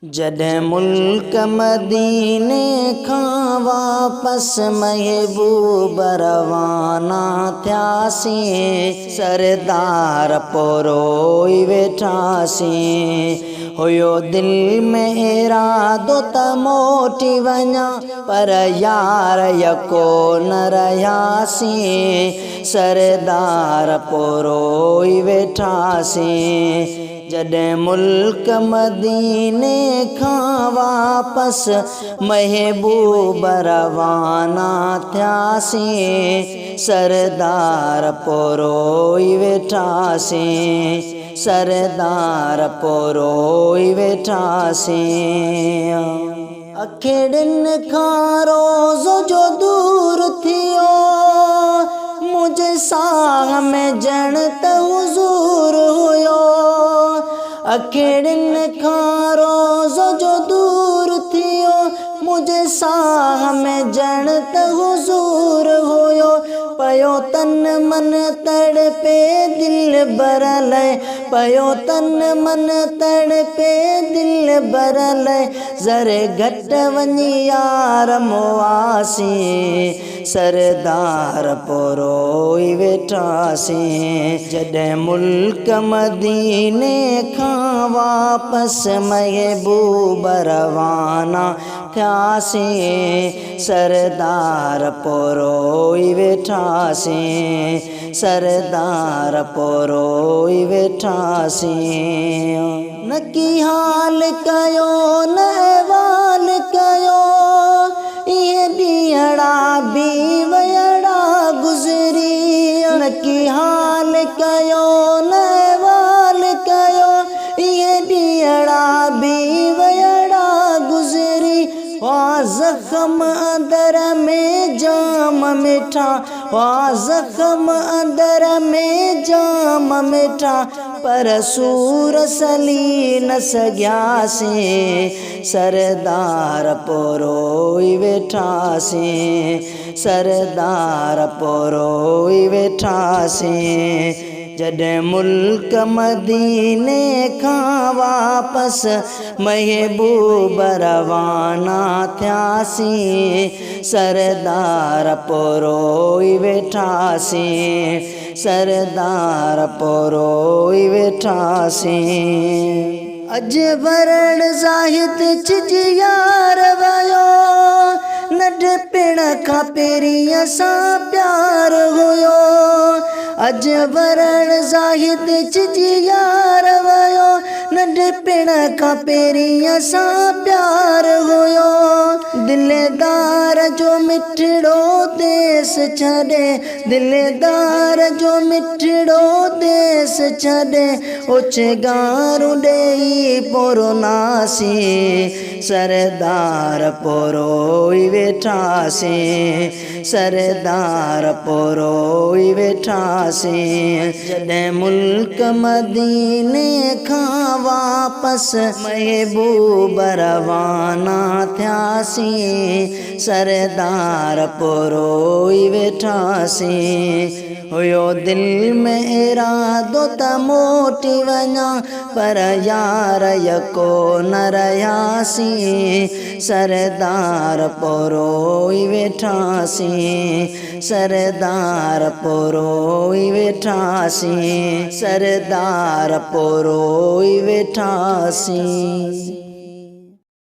जॾहिं मुल्क मदीने खां वापस महबूब रवाना थियासीं, सरदार पोरोई वेठासीं। हुयो दिल में इरादो त मोटी वञा, पर यार यको न रहियासीं, सरदार पोरोई वेठासीं। जॾहिं मुल्क मदीने खां वापस महबूब रवाना थियासीं, सरदार पोरोई वेठासीं, सरदार पोरोई वेठासीं। अखेड़िन खां रोज़ो जो दूर थियो, मुझे साह में जण त हुजूर हुयो। अखेड़िन खां रोज़ो जो दूर थियो, मुझे साह में जण त हुजूर हुयो। पयो तन मन तड़पे दिल बरल, पयो तन मन तड़पे दिल बरल, ज़रे घट वञी यार मुआसीं, सरदार पोरोई वेठासीं। जॾहिं मुल्क मदीने खां वापस महबूब रवाना थियासीं, सरदार पोरोई वेठासीं, सरदार पोरोई वेठासीं। न की हाल कयो न अहवाल कयो, ये ॾींहड़ा बि वयड़ा गुज़री। न की हाल कयो न अहवाल कयो, ये ॾींहड़ा बि वयड़ा गुज़री। वा ज़ख़्म अंदर में जाम मिठा, वा ज़ख़्म अंदर में जाम मिठा, पर सूर सली न सघियासीं, सरदार पोरोई वेठासीं, सरदार पोरोई वेठासीं। जॾहिं मुल्क मदीने खां वापस महबूब रवाना थियासीं, सरदार पोरोई वेठासीं, सरदार पोरोई वेठासीं। अज वरण ज़ाहिद चिज यार वयो, नंढपिण खां पहिरीं असां प्यार हुयो। अज वरण ज़ाहिद चिज यार वयो, नंढपिण खां पहिरीं असां प्यार हुयो। दिलदार जो मिठड़ो देस छॾे, दिलदार जो मिठड़ो देस छॾे, उछगारूं ॾेई पोरोनासीं, सरदार पोरोई वेठासीं, सरदार पोरोई वेठासीं। जॾहिं मुल्क मदीने खां वापस महबूब रवाना थियासीं, सरदार पोरोई वेठासीं। हुयो दिल में इरादो त मोटी वञा, पर यार यको न रहियासीं, सरदार पोरोई वेठासीं, सरदार पोरोई वेठासीं, सरदार पोरोई वेठासीं।